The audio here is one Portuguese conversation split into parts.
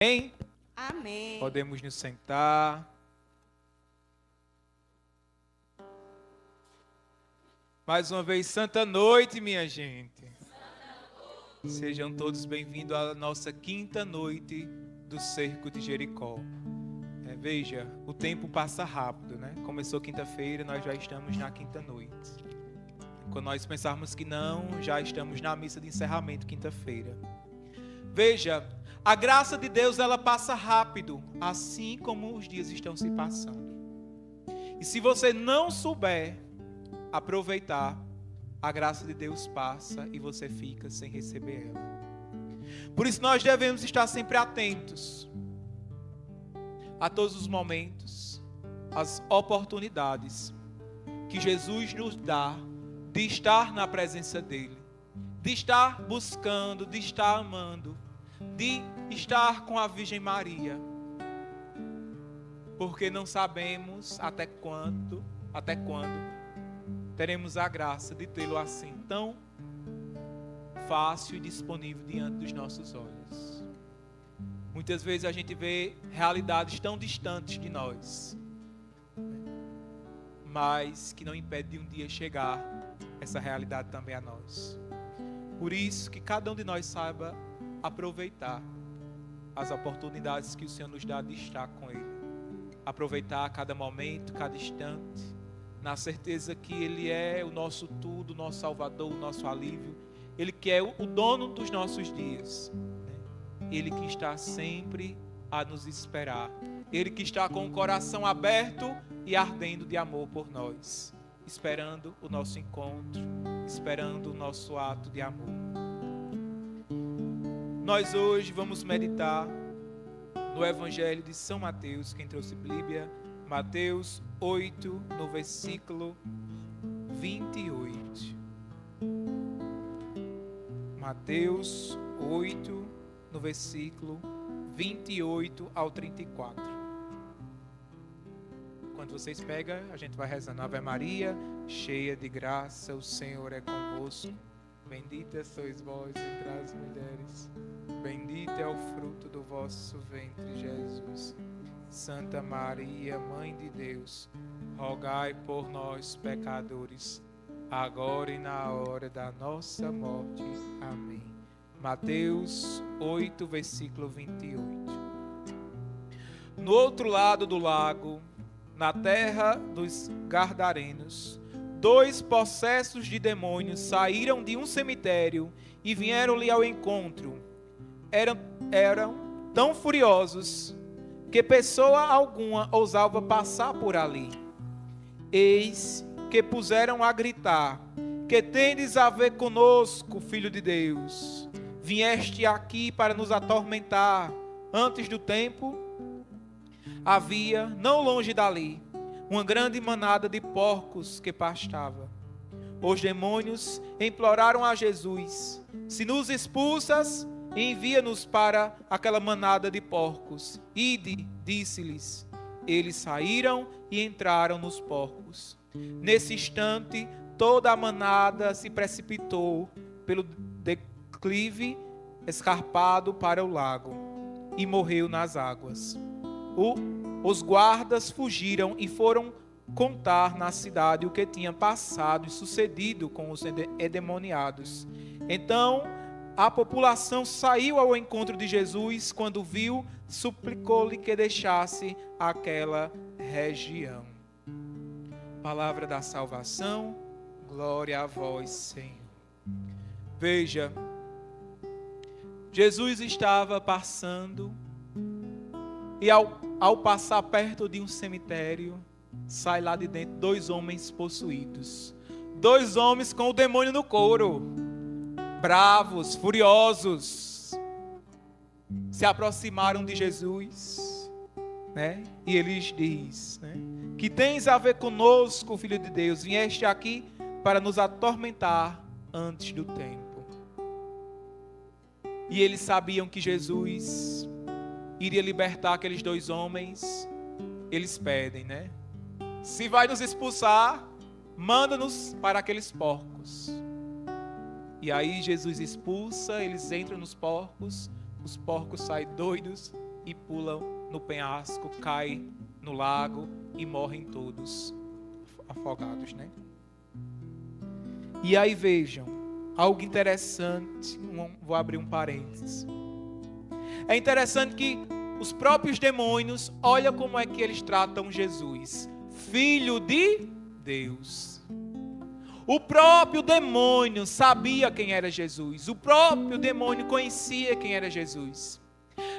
Amém? Amém. Podemos nos sentar. Mais uma vez, santa noite, minha gente. Sejam todos bem-vindos à nossa quinta noite do Cerco de Jericó. Veja, o tempo passa rápido, né? Começou quinta-feira, nós já estamos na quinta noite. Quando nós pensarmos que não, já estamos na missa de encerramento quinta-feira. Veja, a graça de Deus, ela passa rápido, assim como os dias estão se passando. E se você não souber aproveitar, a graça de Deus passa e você fica sem receber ela. Por isso nós devemos estar sempre atentos a todos os momentos, as oportunidades que Jesus nos dá de estar na presença dEle, de estar buscando, de estar amando, de estar com a Virgem Maria, porque não sabemos até quando teremos a graça de tê-lo assim, tão fácil e disponível diante dos nossos olhos. Muitas vezes a gente vê realidades tão distantes de nós, mas que não impede de um dia chegar essa realidade também a nós. Por isso que cada um de nós saiba aproveitar as oportunidades que o Senhor nos dá de estar com Ele. Aproveitar cada momento, cada instante, na certeza que Ele é o nosso tudo, o nosso Salvador, o nosso alívio. Ele que é o dono dos nossos dias. Ele que está sempre a nos esperar. Ele que está com o coração aberto e ardendo de amor por nós. Esperando o nosso encontro, esperando o nosso ato de amor. Nós hoje vamos meditar no Evangelho de São Mateus. Quem trouxe Bíblia? Mateus 8, no versículo 28. Mateus 8, no versículo 28 ao 34. Quando vocês pegam, a gente vai rezando. Ave Maria, cheia de graça, o Senhor é convosco. Bendita sois vós entre as mulheres. Bendito é o fruto do vosso ventre, Jesus. Santa Maria, Mãe de Deus, rogai por nós, pecadores, agora e na hora da nossa morte. Amém. Mateus 8, versículo 28. No outro lado do lago, na terra dos Gardarenos, 2 possessos de demônios saíram de um cemitério e vieram-lhe ao encontro. Eram tão furiosos que pessoa alguma ousava passar por ali. Eis que puseram a gritar: que tendes a ver conosco, Filho de Deus? Vieste aqui para nos atormentar antes do tempo? Havia, não longe dali, uma grande manada de porcos que pastava. Os demônios imploraram a Jesus: se nos expulsas, envia-nos para aquela manada de porcos. Ide, disse-lhes. Eles saíram e entraram nos porcos. Nesse instante, toda a manada se precipitou pelo declive escarpado para o lago e morreu nas águas. Os guardas fugiram e foram contar na cidade o que tinha passado e sucedido com os endemoniados. Então a população saiu ao encontro de Jesus. Quando viu, suplicou-lhe que deixasse aquela região. Palavra da salvação, glória a vós, Senhor. Veja, Jesus estava passando e ao passar perto de um cemitério, sai lá de dentro 2 homens possuídos. 2 homens com o demônio no couro, bravos, furiosos, se aproximaram de Jesus, né? E ele lhes diz, né? Que tens a ver conosco, Filho de Deus? Vieste aqui para nos atormentar antes do tempo. E eles sabiam que Jesus iria libertar aqueles 2 homens. Eles pedem, né? Se vai nos expulsar, manda-nos para aqueles porcos. E aí Jesus expulsa, eles entram nos porcos, os porcos saem doidos, e pulam no penhasco, caem no lago e morrem todos afogados, né? E aí vejam, algo interessante, vou abrir um parênteses. É interessante que os próprios demônios, olha como é que eles tratam Jesus. Filho de Deus. O próprio demônio sabia quem era Jesus. O próprio demônio conhecia quem era Jesus.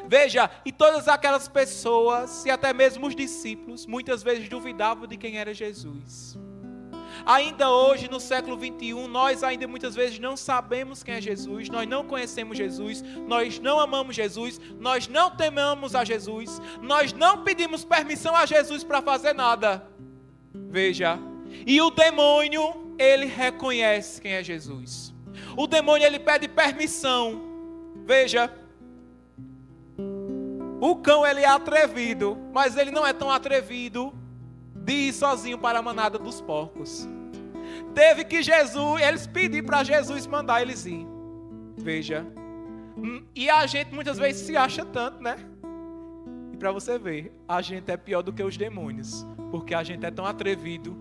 Veja, e todas aquelas pessoas, e até mesmo os discípulos, muitas vezes duvidavam de quem era Jesus. Ainda hoje, no século 21, nós ainda muitas vezes não sabemos quem é Jesus, nós não conhecemos Jesus, nós não amamos Jesus, nós não tememos a Jesus, nós não pedimos permissão a Jesus para fazer nada. Veja, e o demônio, ele reconhece quem é Jesus. O demônio, ele pede permissão. Veja, o cão, ele é atrevido, mas ele não é tão atrevido de ir sozinho para a manada dos porcos. Teve que eles pedir para Jesus mandar eles ir. Veja. E a gente muitas vezes se acha tanto, né? E para você ver, a gente é pior do que os demônios. Porque a gente é tão atrevido.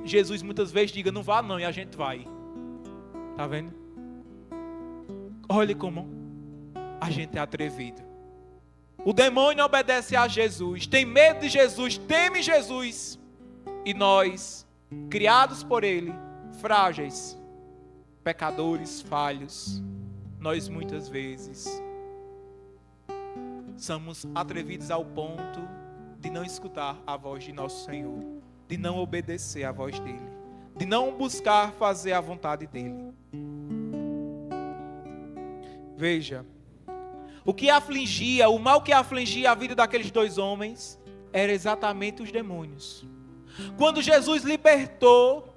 Jesus muitas vezes diga, não vá não, e a gente vai. Tá vendo? Olhe como a gente é atrevido. O demônio obedece a Jesus, tem medo de Jesus, teme Jesus. E nós, criados por Ele, frágeis, pecadores, falhos, nós muitas vezes somos atrevidos ao ponto de não escutar a voz de nosso Senhor, de não obedecer à voz dEle, de não buscar fazer a vontade dEle. Veja, o mal que afligia a vida daqueles dois homens, era exatamente os demônios. Quando Jesus libertou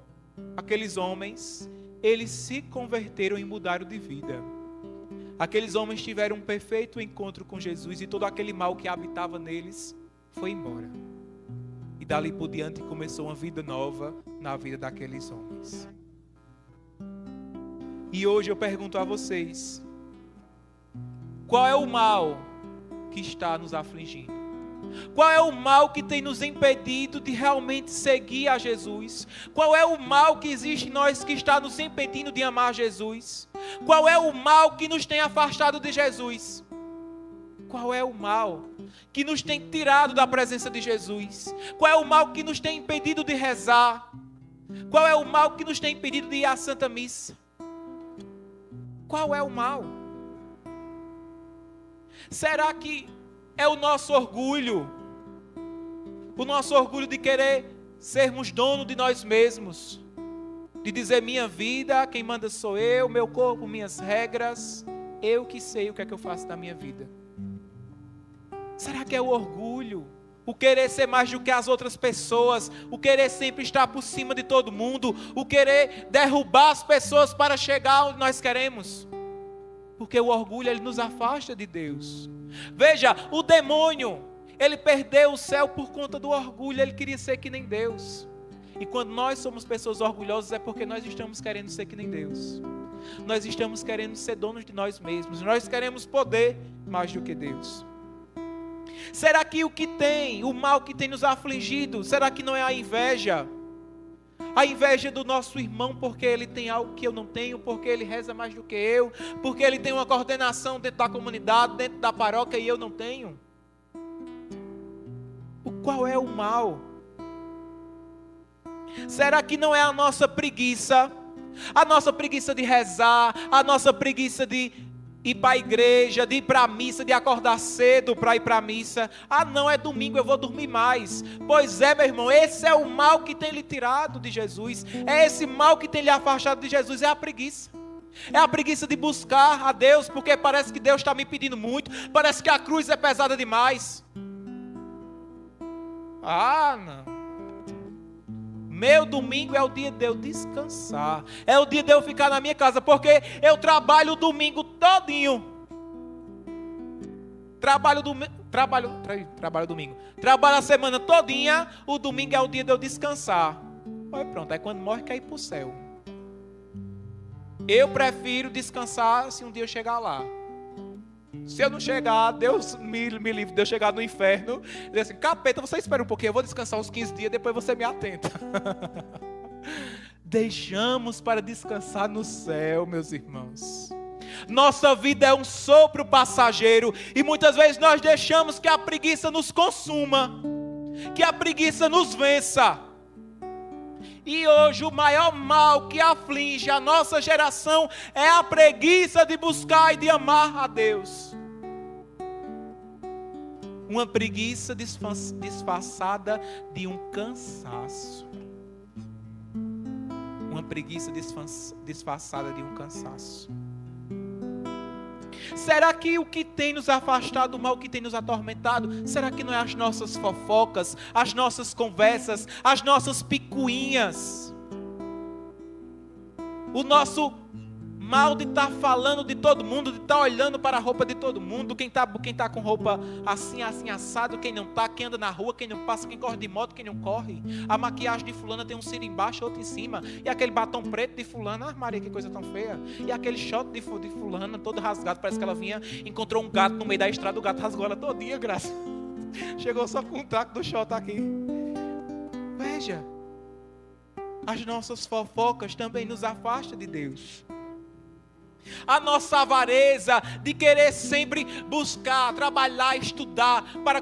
aqueles homens, eles se converteram e mudaram de vida. Aqueles homens tiveram um perfeito encontro com Jesus e todo aquele mal que habitava neles foi embora. E dali por diante começou uma vida nova na vida daqueles homens. E hoje eu pergunto a vocês, qual é o mal que está nos afligindo? Qual é o mal que tem nos impedido de realmente seguir a Jesus? Qual é o mal que existe em nós que está nos impedindo de amar Jesus? Qual é o mal que nos tem afastado de Jesus? Qual é o mal que nos tem tirado da presença de Jesus? Qual é o mal que nos tem impedido de rezar? Qual é o mal que nos tem impedido de ir à Santa Missa? Qual é o mal? Será que é o nosso orgulho? O nosso orgulho de querer sermos dono de nós mesmos? De dizer, minha vida, quem manda sou eu, meu corpo, minhas regras, eu que sei o que é que eu faço da minha vida. Será que é o orgulho? O querer ser mais do que as outras pessoas, o querer sempre estar por cima de todo mundo, o querer derrubar as pessoas para chegar onde nós queremos? Porque o orgulho, ele nos afasta de Deus. Veja, o demônio, ele perdeu o céu por conta do orgulho, ele queria ser que nem Deus. E quando nós somos pessoas orgulhosas é porque nós estamos querendo ser que nem Deus. Nós estamos querendo ser donos de nós mesmos, nós queremos poder mais do que Deus. Será que o mal que tem nos afligido, será que não é a inveja? A inveja do nosso irmão porque ele tem algo que eu não tenho, porque ele reza mais do que eu, porque ele tem uma coordenação dentro da comunidade, dentro da paróquia e eu não tenho. Qual é o mal? Será que não é a nossa preguiça? A nossa preguiça de rezar, a nossa preguiça de ir para a igreja, de ir para a missa, de acordar cedo para ir para a missa. Ah não, é domingo, eu vou dormir mais. Pois é, meu irmão, esse é o mal que tem lhe tirado de Jesus. É esse mal que tem lhe afastado de Jesus, é a preguiça. É a preguiça de buscar a Deus, porque parece que Deus está me pedindo muito, parece que a cruz é pesada demais. Ah não. Meu domingo é o dia de eu descansar. É o dia de eu ficar na minha casa. Porque eu trabalho o domingo todinho. Trabalho domingo. Trabalho a semana todinha. O domingo é o dia de eu descansar. Aí pronto, aí quando morre quer ir para o céu. Eu prefiro descansar se um dia eu chegar lá. Se eu não chegar, Deus me livre de eu chegar no inferno. Ele diz assim, capeta, você espera um pouquinho, eu vou descansar uns 15 dias, depois você me atenta. Deixamos para descansar no céu, meus irmãos. Nossa vida é um sopro passageiro e muitas vezes nós deixamos que a preguiça nos consuma, que a preguiça nos vença. E hoje o maior mal que aflige a nossa geração é a preguiça de buscar e de amar a Deus. Uma preguiça disfarçada de um cansaço. Uma preguiça disfarçada de um cansaço. Será que o que tem nos afastado do mal, o que tem nos atormentado, será que não é as nossas fofocas, as nossas conversas, as nossas picuinhas? O nosso mal de estar falando de todo mundo, de estar olhando para a roupa de todo mundo, quem tá com roupa assim, assim, assado, quem não tá, quem anda na rua, quem não passa, quem corre de moto, quem não corre. A maquiagem de fulana tem um cílio embaixo, outro em cima. E aquele batom preto de fulana, Maria, que coisa tão feia. E aquele short de fulana, todo rasgado, parece que ela encontrou um gato no meio da estrada, o gato rasgou ela todinha, graça. Chegou só com um taco do short aqui. Veja, as nossas fofocas também nos afastam de Deus. A nossa avareza de querer sempre buscar, trabalhar, estudar para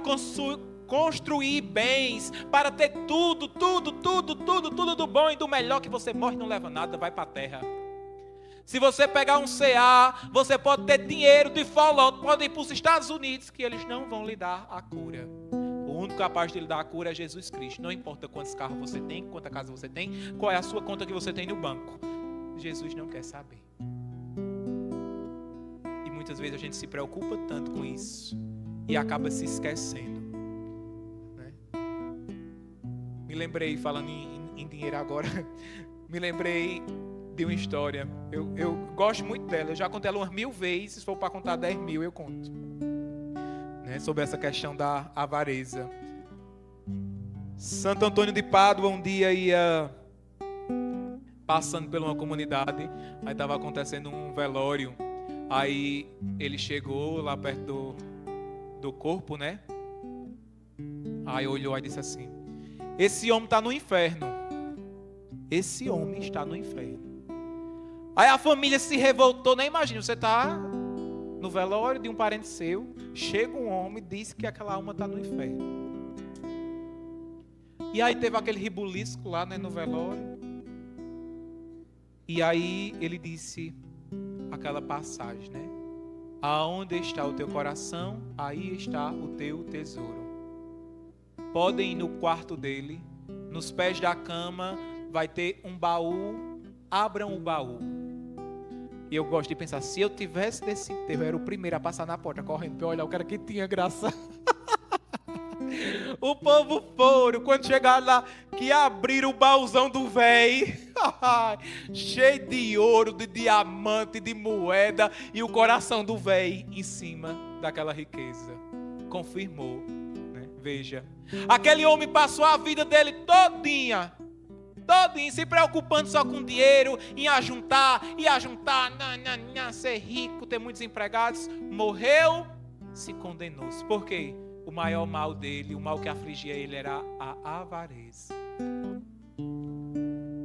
construir bens, para ter tudo do bom e do melhor, que você morre e não leva nada, vai para a terra. Se você pegar um CA, você pode ter dinheiro de follow, pode ir para os Estados Unidos, que eles não vão lhe dar a cura. O único capaz de lhe dar a cura é Jesus Cristo. Não importa quantos carros você tem, quanta casa você tem, qual é a sua conta que você tem no banco. Jesus não quer saber. Muitas vezes a gente se preocupa tanto com isso e acaba se esquecendo, né? Me lembrei, falando em dinheiro agora, me lembrei de uma história. Eu gosto muito dela, eu já contei ela umas 1000 vezes. Se for para contar 10.000 eu conto, né? Sobre essa questão da avareza. Santo Antônio de Pádua um dia ia passando por uma comunidade, aí estava acontecendo um velório. Aí ele chegou lá perto do corpo, né? Aí olhou e disse assim: esse homem está no inferno. Esse homem está no inferno. Aí a família se revoltou, né? Imagina, você está no velório de um parente seu, chega um homem e diz que aquela alma está no inferno. E aí teve aquele rebuliço lá, né, no velório. E aí ele disse aquela passagem, né? Aonde está o teu coração, aí está o teu tesouro. Podem ir no quarto dele, nos pés da cama vai ter um baú, abram o baú. E eu gosto de pensar, se eu tivesse desse tempo, eu era o primeiro a passar na porta, correndo para olhar o cara que tinha graça. O povo foram, quando chegaram lá, que abriram o baúzão do véi, cheio de ouro, de diamante, de moeda, e o coração do véi em cima daquela riqueza. Confirmou, né? Veja, aquele homem passou a vida dele todinha, se preocupando só com dinheiro, em ajuntar, ser rico, ter muitos empregados. Morreu, se condenou-se. Por quê? O maior mal dele, o mal que afligia ele era a avareza.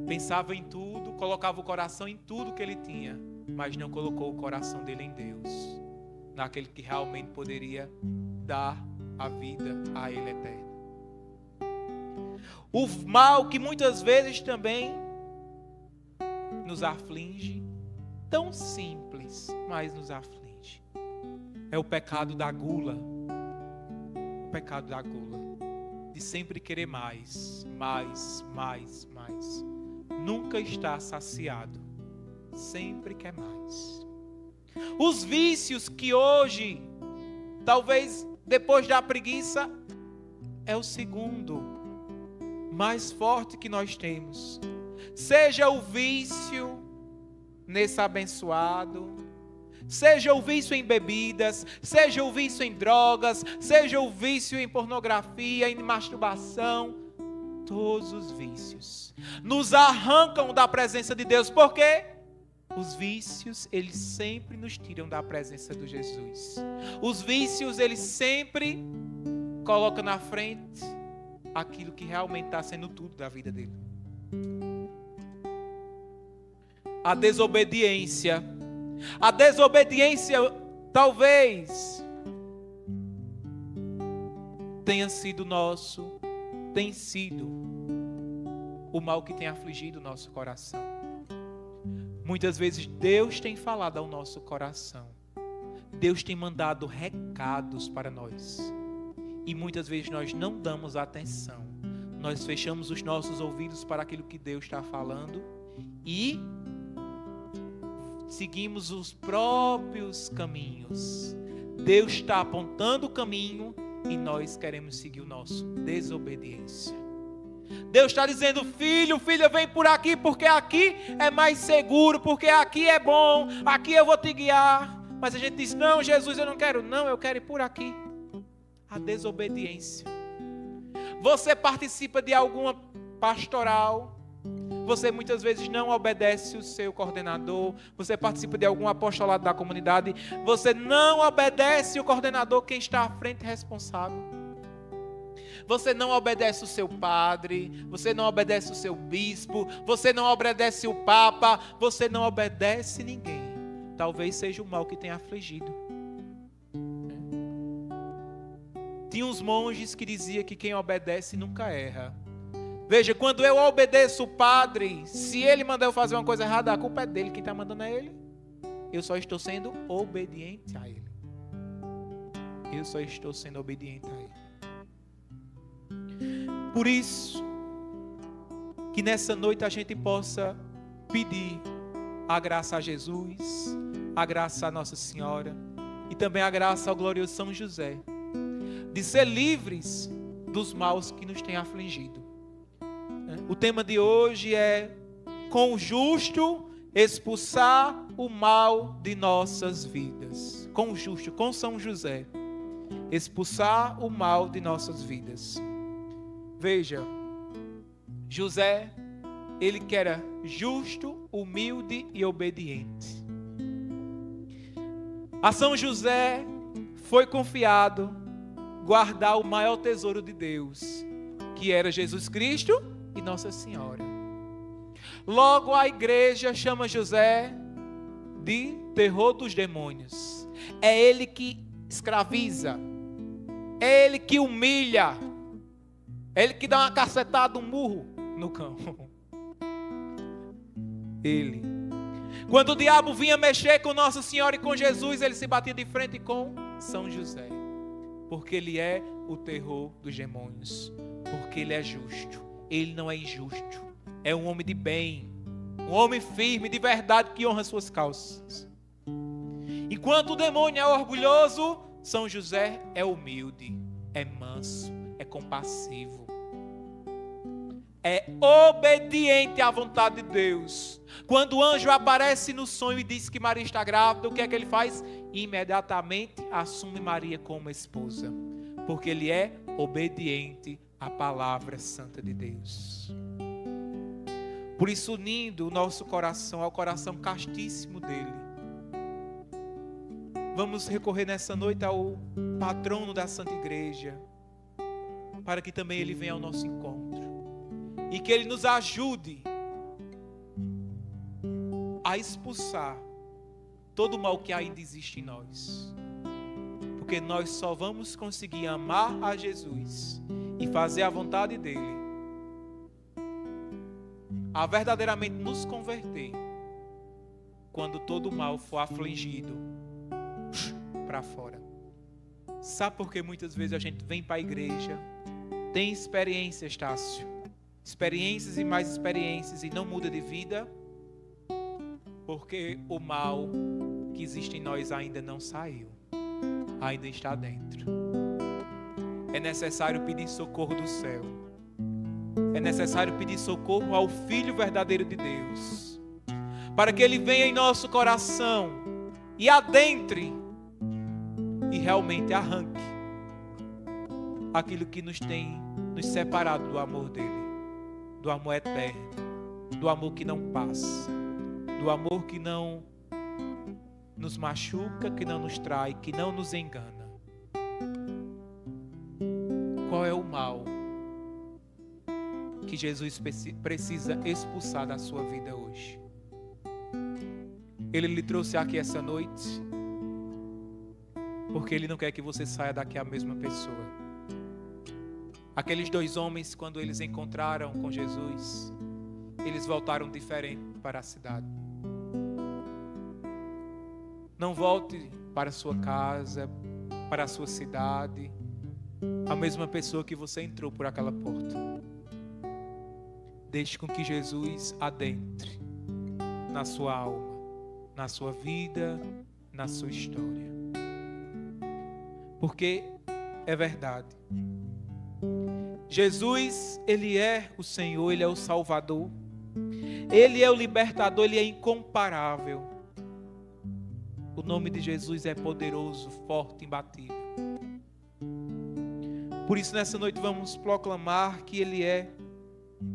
Pensava em tudo, colocava o coração em tudo que ele tinha, mas não colocou o coração dele em Deus, naquele que realmente poderia dar a vida a ele eterna. O mal que muitas vezes também nos aflige, tão simples, mas nos aflige, é o pecado da gula. Pecado da gula, de sempre querer mais. Nunca está saciado, sempre quer mais. Os vícios que hoje, talvez depois da preguiça, é o segundo mais forte que nós temos. Seja o vício nesse abençoado, seja o vício em bebidas, seja o vício em drogas, seja o vício em pornografia, em masturbação, todos os vícios nos arrancam da presença de Deus. Por quê? Os vícios, eles sempre nos tiram da presença de Jesus. Os vícios, eles sempre colocam na frente aquilo que realmente está sendo tudo da vida dele. A desobediência. A desobediência talvez tem sido o mal que tem afligido o nosso coração. Muitas vezes Deus tem falado ao nosso coração. Deus tem mandado recados para nós. E muitas vezes nós não damos atenção. Nós fechamos os nossos ouvidos para aquilo que Deus está falando e seguimos os próprios caminhos. Deus está apontando o caminho e nós queremos seguir o nosso. Desobediência. Deus está dizendo: filho, filha, vem por aqui, porque aqui é mais seguro, porque aqui é bom, aqui eu vou te guiar. Mas a gente diz: não, Jesus, eu não quero, não, eu quero ir por aqui. A desobediência. Você participa de alguma pastoral, você muitas vezes não obedece o seu coordenador, você participa de algum apostolado da comunidade, você não obedece o coordenador, quem está à frente responsável. Você não obedece o seu padre, você não obedece o seu bispo, você não obedece o papa, você não obedece ninguém. Talvez seja o mal que tenha afligido. Tinha uns monges que diziam que quem obedece nunca erra. Veja, quando eu obedeço o padre, se ele mandar eu fazer uma coisa errada, a culpa é dele, quem está mandando é ele. Eu só estou sendo obediente a ele. Eu só estou sendo obediente a ele. Por isso, que nessa noite a gente possa pedir a graça a Jesus, a graça a Nossa Senhora e também a graça ao glorioso São José, de ser livres dos maus que nos têm afligido. O tema de hoje é: com o justo expulsar o mal de nossas vidas. Com o justo, com São José, expulsar o mal de nossas vidas. Veja, José, ele que era justo, humilde e obediente. A São José foi confiado guardar o maior tesouro de Deus, que era Jesus Cristo e Nossa Senhora. Logo a igreja chama José de terror dos demônios. É ele que escraviza, é ele que humilha, é ele que dá uma cacetada, um murro no cão. Ele. Quando o diabo vinha mexer com Nossa Senhora e com Jesus, ele se batia de frente com São José. Porque ele é o terror dos demônios. Porque ele é justo. Ele não é injusto. É um homem de bem. Um homem firme, de verdade, que honra suas causas. Enquanto o demônio é orgulhoso, São José é humilde, é manso, é compassivo, é obediente à vontade de Deus. Quando o anjo aparece no sonho e diz que Maria está grávida, o que é que ele faz? Imediatamente assume Maria como esposa, porque ele é obediente à palavra santa de Deus. Por isso, unindo o nosso coração ao coração castíssimo dele, vamos recorrer nessa noite ao patrono da Santa Igreja, para que também ele venha ao nosso encontro e que ele nos ajude a expulsar todo o mal que ainda existe em nós, porque nós só vamos conseguir amar a Jesus e fazer a vontade dele, a verdadeiramente nos converter, quando todo o mal for afligido para fora. Sabe por que muitas vezes a gente vem para a igreja, tem experiências, Tássio, experiências e mais experiências, e não muda de vida? Porque o mal que existe em nós ainda não saiu, ainda está dentro. É necessário pedir socorro do céu, é necessário pedir socorro ao Filho verdadeiro de Deus, para que ele venha em nosso coração e adentre e realmente arranque aquilo que nos tem nos separado do amor dele, do amor eterno, do amor que não passa, do amor que não nos machuca, que não nos trai, que não nos engana. Qual é o mal que Jesus precisa expulsar da sua vida hoje? Ele lhe trouxe aqui essa noite porque Ele não quer que você saia daqui a mesma pessoa. Aqueles 2 homens, quando eles encontraram com Jesus, eles voltaram diferente para a cidade. Não volte para a sua casa, para a sua cidade, a mesma pessoa que você entrou por aquela porta. Deixe com que Jesus adentre na sua alma, na sua vida, na sua história. Porque é verdade. Jesus, Ele é o Senhor, Ele é o Salvador. Ele é o libertador, Ele é incomparável. O nome de Jesus é poderoso, forte, imbatível. Por isso, nessa noite, vamos proclamar que Ele é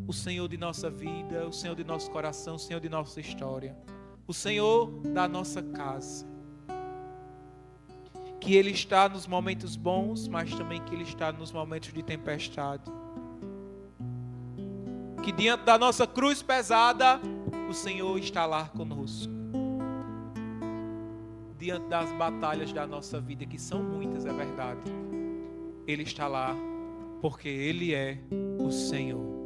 o Senhor de nossa vida, o Senhor de nosso coração, o Senhor de nossa história, o Senhor da nossa casa. Que Ele está nos momentos bons, mas também que Ele está nos momentos de tempestade. Que diante da nossa cruz pesada, o Senhor está lá conosco. Diante das batalhas da nossa vida, que são muitas, é verdade, Ele está lá, porque Ele é o Senhor.